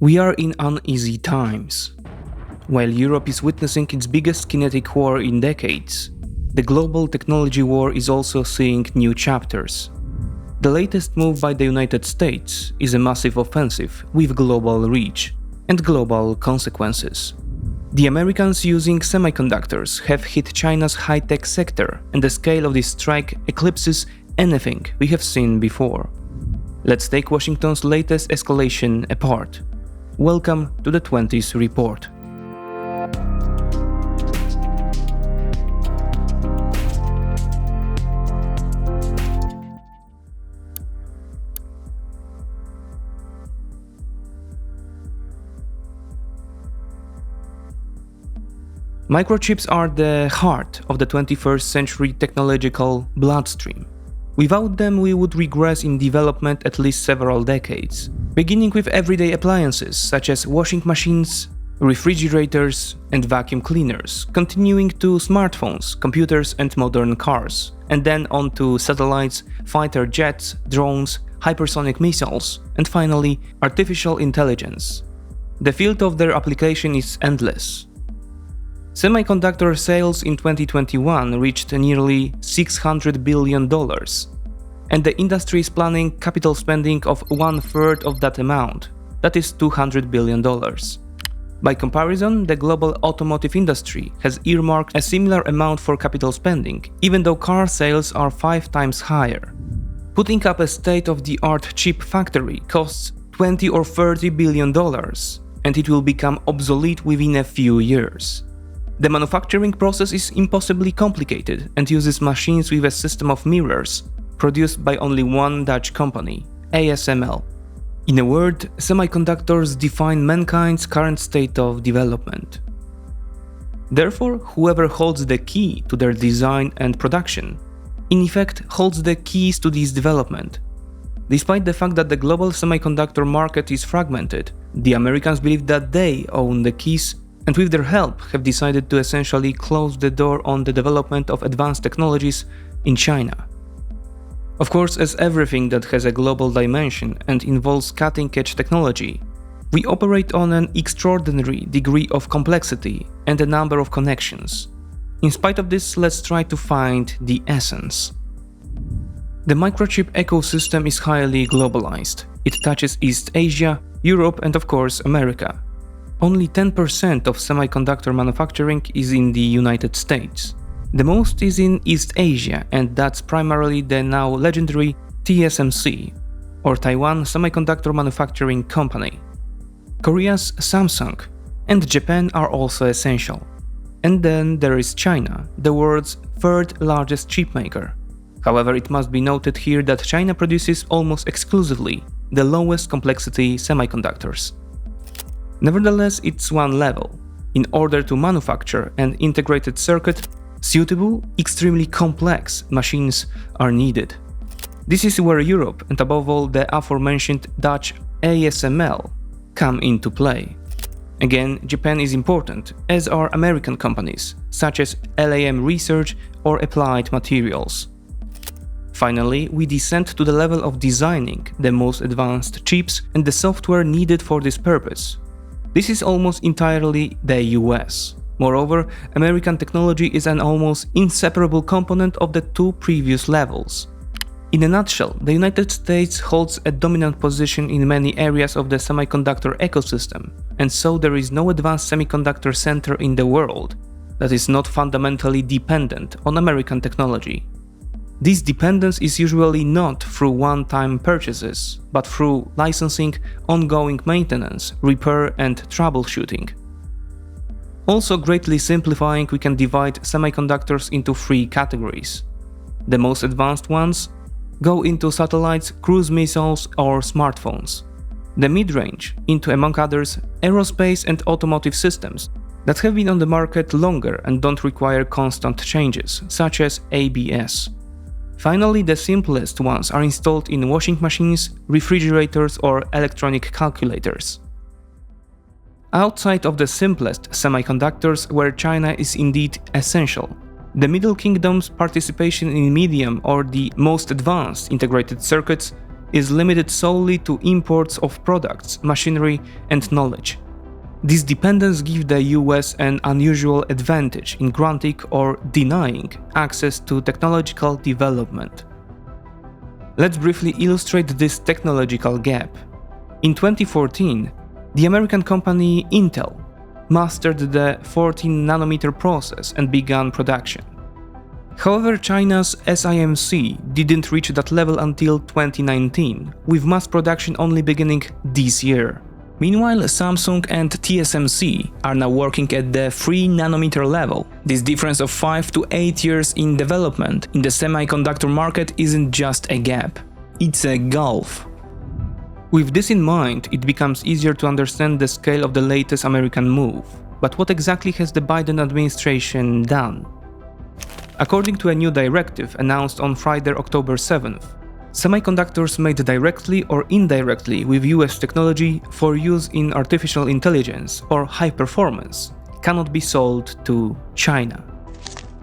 We are in uneasy times. While Europe is witnessing its biggest kinetic war in decades, the global technology war is also seeing new chapters. The latest move by the United States is a massive offensive with global reach and global consequences. The Americans using semiconductors have hit China's high-tech sector, and the scale of this strike eclipses anything we have seen before. Let's take Washington's latest escalation apart. Welcome to the 20s Report. Microchips are the heart of the 21st century technological bloodstream. Without them, we would regress in development at least several decades, beginning with everyday appliances such as washing machines, refrigerators, and vacuum cleaners, continuing to smartphones, computers, and modern cars, and then on to satellites, fighter jets, drones, hypersonic missiles, and finally, artificial intelligence. The field of their application is endless. Semiconductor sales in 2021 reached nearly $600 billion, and the industry is planning capital spending of 1/3 of that amount, that is $200 billion. By comparison, the global automotive industry has earmarked a similar amount for capital spending, even though car sales are 5 times higher. Putting up a state-of-the-art chip factory costs $20 or $30 billion, and it will become obsolete within a few years. The manufacturing process is impossibly complicated and uses machines with a system of mirrors, produced by only one Dutch company, ASML. In a word, semiconductors define mankind's current state of development. Therefore, whoever holds the key to their design and production, in effect holds the keys to this development. Despite the fact that the global semiconductor market is fragmented, the Americans believe that they own the keys, and with their help have decided to essentially close the door on the development of advanced technologies in China. Of course, as everything that has a global dimension and involves cutting-edge technology, we operate on an extraordinary degree of complexity and a number of connections. In spite of this, let's try to find the essence. The microchip ecosystem is highly globalized. It touches East Asia, Europe, and of course America. Only 10% of semiconductor manufacturing is in the United States. The most is in East Asia, and that's primarily the now legendary TSMC, or Taiwan Semiconductor Manufacturing Company. Korea's Samsung and Japan are also essential. And then there is China, the world's third largest chip maker. However, it must be noted here that China produces almost exclusively the lowest complexity semiconductors. Nevertheless, it's one level. In order to manufacture an integrated circuit, suitable, extremely complex machines are needed. This is where Europe, and above all the aforementioned Dutch ASML, come into play. Again, Japan is important, as are American companies, such as LAM Research or Applied Materials. Finally, we descend to the level of designing the most advanced chips and the software needed for this purpose. This is almost entirely the US. Moreover, American technology is an almost inseparable component of the two previous levels. In a nutshell, the United States holds a dominant position in many areas of the semiconductor ecosystem, and so there is no advanced semiconductor center in the world that is not fundamentally dependent on American technology. This dependence is usually not through one-time purchases, but through licensing, ongoing maintenance, repair, and troubleshooting. Also greatly simplifying, we can divide semiconductors into 3 categories. The most advanced ones go into satellites, cruise missiles, or smartphones. The mid-range into, among others, aerospace and automotive systems that have been on the market longer and don't require constant changes, such as ABS. Finally, the simplest ones are installed in washing machines, refrigerators, or electronic calculators. Outside of the simplest semiconductors, where China is indeed essential, the Middle Kingdom's participation in medium or the most advanced integrated circuits is limited solely to imports of products, machinery, and knowledge. This dependence gives the US an unusual advantage in granting or denying access to technological development. Let's briefly illustrate this technological gap. In 2014, the American company Intel mastered the 14nm process and began production. However, China's SIMC didn't reach that level until 2019, with mass production only beginning this year. Meanwhile, Samsung and TSMC are now working at the 3nm level. This difference of 5 to 8 years in development in the semiconductor market isn't just a gap, it's a gulf. With this in mind, it becomes easier to understand the scale of the latest American move. But what exactly has the Biden administration done? According to a new directive announced on Friday, October 7th, semiconductors made directly or indirectly with US technology for use in artificial intelligence or high performance cannot be sold to China.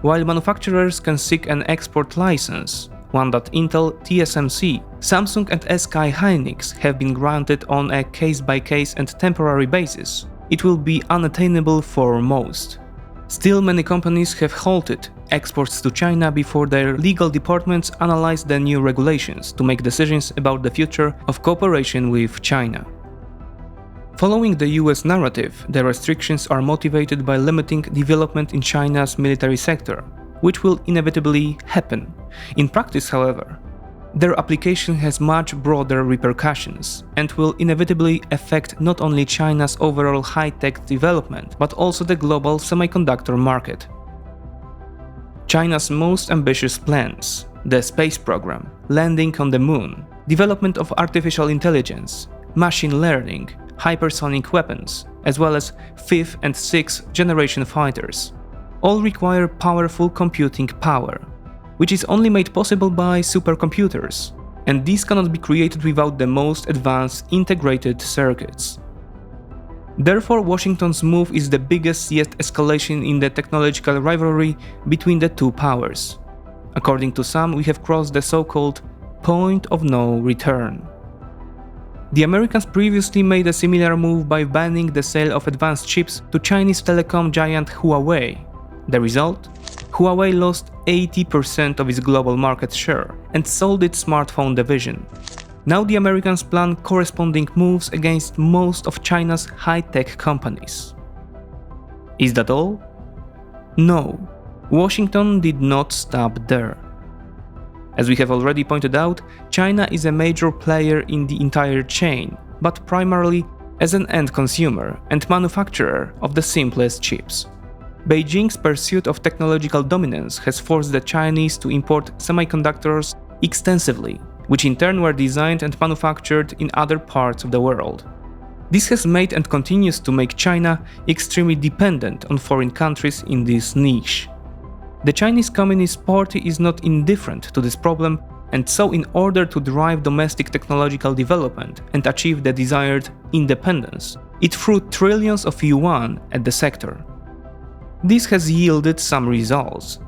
While manufacturers can seek an export license, one that Intel, TSMC, Samsung and SK Hynix have been granted on a case-by-case and temporary basis, it will be unattainable for most. Still, many companies have halted exports to China before their legal departments analyze the new regulations to make decisions about the future of cooperation with China. Following the US narrative, the restrictions are motivated by limiting development in China's military sector, which will inevitably happen. In practice, however, their application has much broader repercussions and will inevitably affect not only China's overall high-tech development, but also the global semiconductor market. China's most ambitious plans, the space program, landing on the moon, development of artificial intelligence, machine learning, hypersonic weapons, as well as 5th and 6th generation fighters, all require powerful computing power, which is only made possible by supercomputers, and these cannot be created without the most advanced integrated circuits. Therefore, Washington's move is the biggest yet escalation in the technological rivalry between the two powers. According to some, we have crossed the so-called point of no return. The Americans previously made a similar move by banning the sale of advanced chips to Chinese telecom giant Huawei. The result? Huawei lost 80% of its global market share and sold its smartphone division. Now the Americans plan corresponding moves against most of China's high-tech companies. Is that all? No, Washington did not stop there. As we have already pointed out, China is a major player in the entire chain, but primarily as an end consumer and manufacturer of the simplest chips. Beijing's pursuit of technological dominance has forced the Chinese to import semiconductors extensively, which in turn were designed and manufactured in other parts of the world. This has made and continues to make China extremely dependent on foreign countries in this niche. The Chinese Communist Party is not indifferent to this problem, and so in order to drive domestic technological development and achieve the desired independence, it threw trillions of yuan at the sector. This has yielded some results,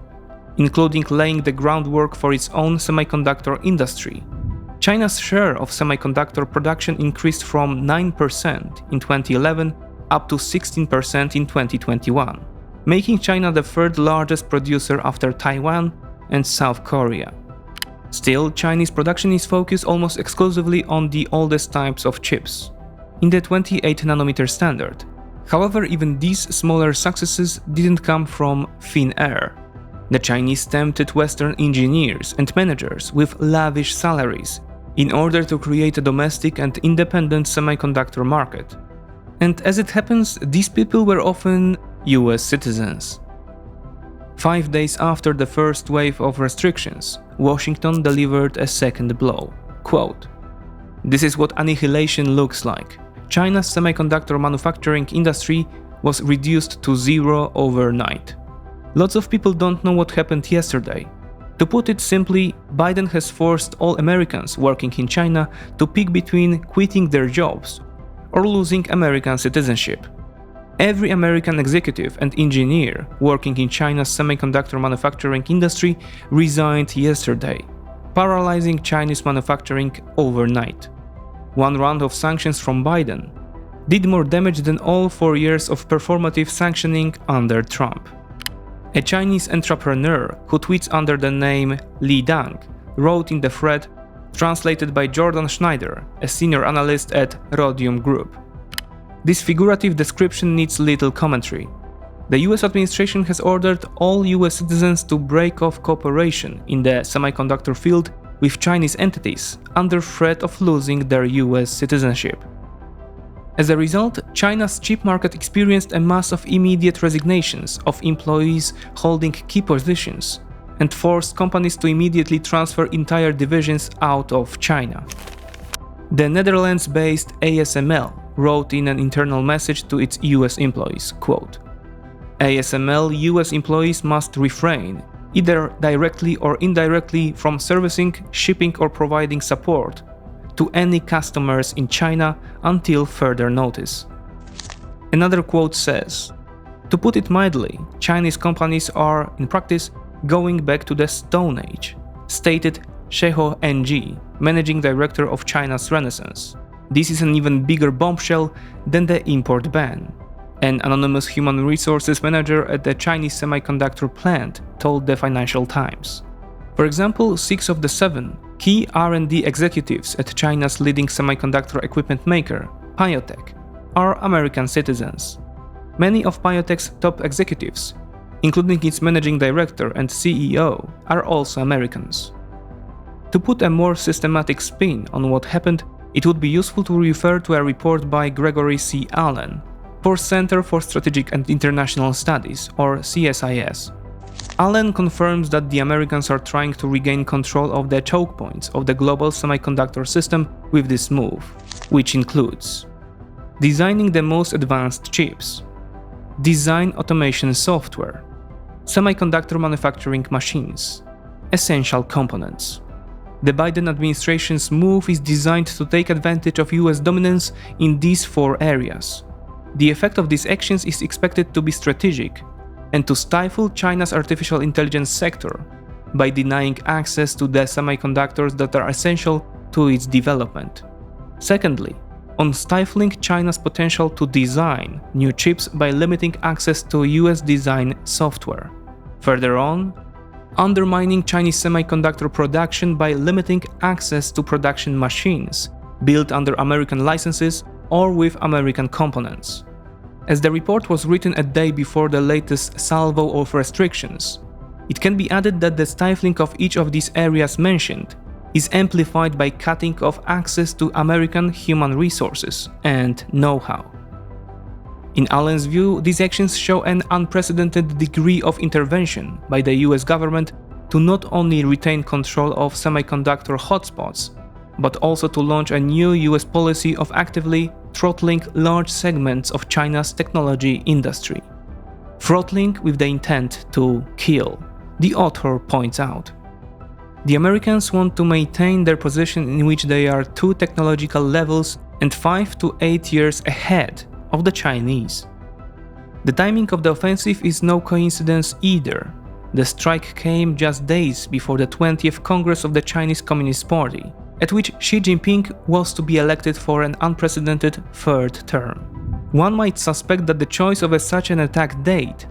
including laying the groundwork for its own semiconductor industry. China's share of semiconductor production increased from 9% in 2011 up to 16% in 2021, making China the third largest producer after Taiwan and South Korea. Still, Chinese production is focused almost exclusively on the oldest types of chips, in the 28nm standard. However, even these smaller successes didn't come from thin air. The Chinese tempted Western engineers and managers with lavish salaries in order to create a domestic and independent semiconductor market. And as it happens, these people were often US citizens. 5 days after the first wave of restrictions, Washington delivered a second blow. Quote, "This is what annihilation looks like. China's semiconductor manufacturing industry was reduced to zero overnight. Lots of people don't know what happened yesterday. To put it simply, Biden has forced all Americans working in China to pick between quitting their jobs or losing American citizenship. Every American executive and engineer working in China's semiconductor manufacturing industry resigned yesterday. paralyzing Chinese manufacturing overnight. One round of sanctions from Biden did more damage than all 4 years of performative sanctioning under Trump. A Chinese entrepreneur who tweets under the name Li Dang wrote in the thread, translated by Jordan Schneider, a senior analyst at Rhodium Group. This figurative description needs little commentary. The US administration has ordered all US citizens to break off cooperation in the semiconductor field with Chinese entities under threat of losing their US citizenship. As a result, China's chip market experienced a mass of immediate resignations of employees holding key positions and forced companies to immediately transfer entire divisions out of China. The Netherlands-based ASML wrote in an internal message to its US employees, quote, "ASML US employees must refrain, either directly or indirectly, from servicing, shipping or providing support to any customers in China until further notice." Another quote says, "To put it mildly, Chinese companies are, in practice, going back to the Stone Age," stated Sheho Ng, managing director of China's Renaissance. This is an even bigger bombshell than the import ban. An anonymous human resources manager at the Chinese semiconductor plant told the Financial Times. For example, 6 of the 7 key R&D executives at China's leading semiconductor equipment maker, Biotech, are American citizens. Many of Biotech's top executives, including its managing director and CEO, are also Americans. To put a more systematic spin on what happened, it would be useful to refer to a report by Gregory C. Allen for Center for Strategic and International Studies, or CSIS. Allen confirms that the Americans are trying to regain control of the choke points of the global semiconductor system with this move, which includes designing the most advanced chips, design automation software, semiconductor manufacturing machines, essential components. The Biden administration's move is designed to take advantage of US dominance in these 4 areas. The effect of these actions is expected to be strategic and to stifle China's artificial intelligence sector by denying access to the semiconductors that are essential to its development. Secondly, on stifling China's potential to design new chips by limiting access to US design software. Further on, undermining Chinese semiconductor production by limiting access to production machines built under American licenses or with American components. As the report was written a day before the latest salvo of restrictions, it can be added that the stifling of each of these areas mentioned is amplified by cutting off access to American human resources and know-how. In Allen's view, these actions show an unprecedented degree of intervention by the US government to not only retain control of semiconductor hotspots, but also to launch a new US policy of actively throttling large segments of China's technology industry. Throttling with the intent to kill, the author points out. The Americans want to maintain their position in which they are 2 technological levels and 5 to 8 years ahead of the Chinese. The timing of the offensive is no coincidence either. The strike came just days before the 20th Congress of the Chinese Communist Party, at which Xi Jinping was to be elected for an unprecedented 3rd term. One might suspect that the choice of such an attack date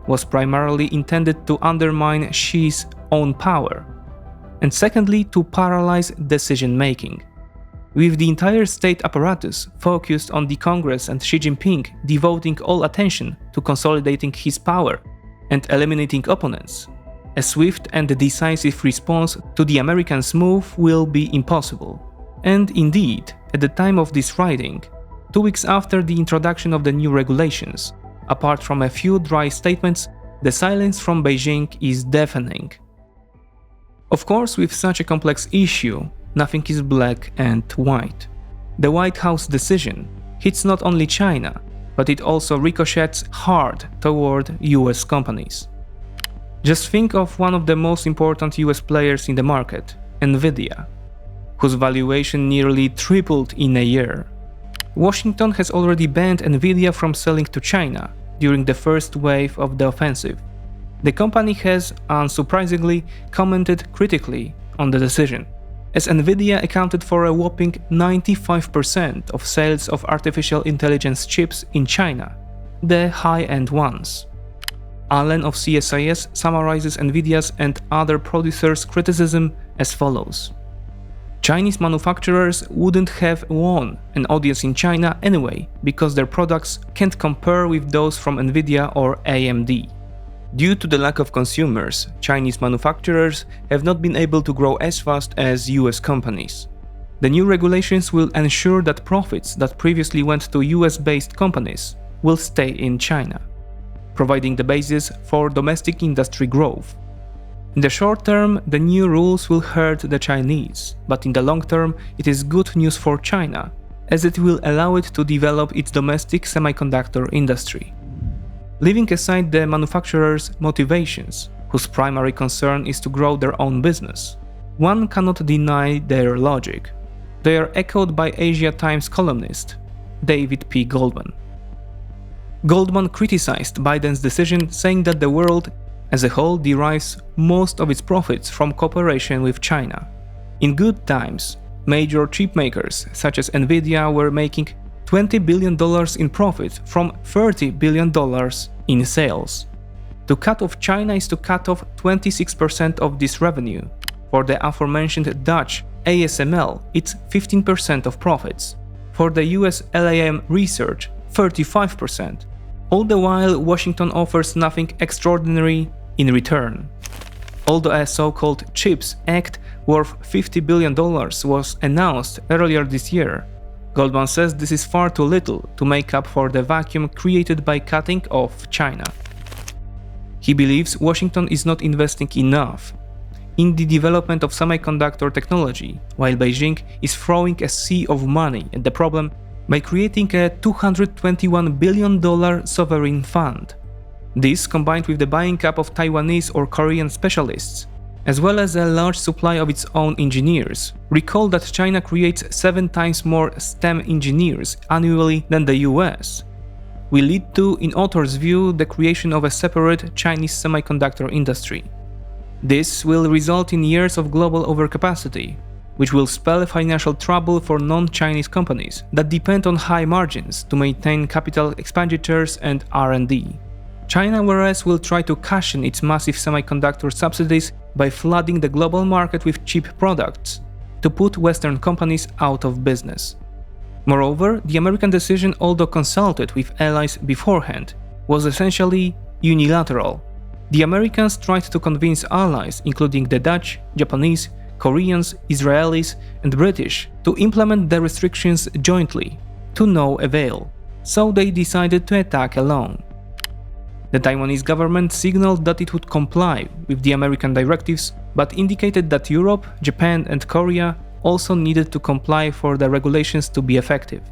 was primarily intended to undermine Xi's own power, and secondly to paralyze decision-making. With the entire state apparatus focused on the Congress and Xi Jinping devoting all attention to consolidating his power and eliminating opponents, a swift and decisive response to the Americans' move will be impossible. And indeed, at the time of this writing, 2 weeks after the introduction of the new regulations, apart from a few dry statements, the silence from Beijing is deafening. Of course, with such a complex issue, nothing is black and white. The White House decision hits not only China, but it also ricochets hard toward US companies. Just think of one of the most important US players in the market, Nvidia, whose valuation nearly tripled in a year. Washington has already banned Nvidia from selling to China during the first wave of the offensive. The company has, unsurprisingly, commented critically on the decision, as Nvidia accounted for a whopping 95% of sales of artificial intelligence chips in China, the high-end ones. Allen of CSIS summarizes Nvidia's and other producers' criticism as follows. Chinese manufacturers wouldn't have won an audience in China anyway, because their products can't compare with those from Nvidia or AMD. Due to the lack of consumers, Chinese manufacturers have not been able to grow as fast as US companies. The new regulations will ensure that profits that previously went to US-based companies will stay in China, providing the basis for domestic industry growth. In the short term, the new rules will hurt the Chinese, but in the long term, it is good news for China, as it will allow it to develop its domestic semiconductor industry. Leaving aside the manufacturers' motivations, whose primary concern is to grow their own business, one cannot deny their logic. They are echoed by Asia Times columnist David P. Goldman. Goldman criticized Biden's decision, saying that the world as a whole derives most of its profits from cooperation with China. In good times, major chip makers such as Nvidia were making $20 billion in profit from $30 billion in sales. To cut off China is to cut off 26% of this revenue. For the aforementioned Dutch ASML, it's 15% of profits. For the US LAM Research, 35%. All the while, Washington offers nothing extraordinary in return. Although a so-called CHIPS Act worth $50 billion was announced earlier this year, Goldman says this is far too little to make up for the vacuum created by cutting off China. He believes Washington is not investing enough in the development of semiconductor technology, while Beijing is throwing a sea of money at the problem by creating a $221 billion sovereign fund. This, combined with the buying up of Taiwanese or Korean specialists, as well as a large supply of its own engineers. Recall that China creates 7 times more STEM engineers annually than the US, will lead to, in author's view, the creation of a separate Chinese semiconductor industry. This will result in years of global overcapacity, which will spell financial trouble for non-Chinese companies that depend on high margins to maintain capital expenditures and R&D. China, whereas, will try to cushion its massive semiconductor subsidies by flooding the global market with cheap products to put Western companies out of business. Moreover, the American decision, although consulted with allies beforehand, was essentially unilateral. The Americans tried to convince allies, including the Dutch, Japanese, Koreans, Israelis, and British, to implement the restrictions jointly, to no avail, so they decided to attack alone. The Taiwanese government signaled that it would comply with the American directives, but indicated that Europe, Japan, and Korea also needed to comply for the regulations to be effective.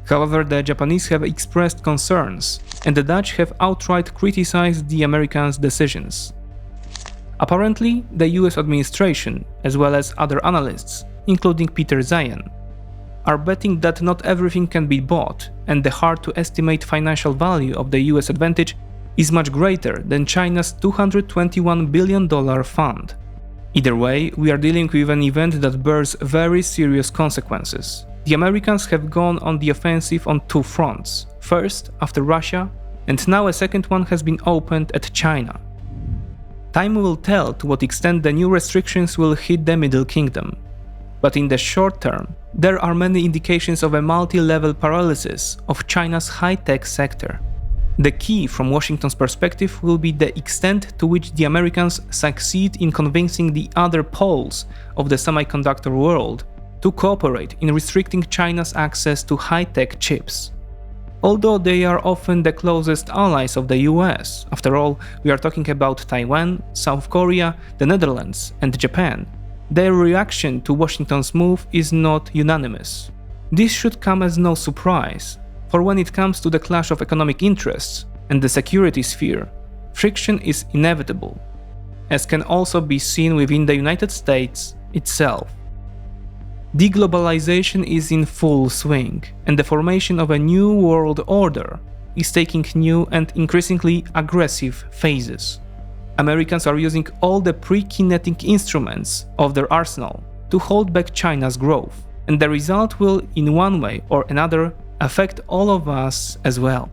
However, the Japanese have expressed concerns, and the Dutch have outright criticized the Americans' decisions. Apparently, the US administration, as well as other analysts, including Peter Zeihan, are betting that not everything can be bought, and the hard-to-estimate financial value of the US advantage is much greater than China's $221 billion fund. Either way, we are dealing with an event that bears very serious consequences. The Americans have gone on the offensive on 2 fronts. First, after Russia, and now a second one has been opened at China. Time will tell to what extent the new restrictions will hit the Middle Kingdom. But in the short term, there are many indications of a multi-level paralysis of China's high-tech sector. The key from Washington's perspective will be the extent to which the Americans succeed in convincing the other poles of the semiconductor world to cooperate in restricting China's access to high-tech chips. Although they are often the closest allies of the US, after all, we are talking about Taiwan, South Korea, the Netherlands, and Japan, their reaction to Washington's move is not unanimous. This should come as no surprise, for when it comes to the clash of economic interests and the security sphere, friction is inevitable, as can also be seen within the United States itself. Deglobalization is in full swing, and the formation of a new world order is taking new and increasingly aggressive phases. Americans are using all the pre-kinetic instruments of their arsenal to hold back China's growth, and the result will, in one way or another, affect all of us as well.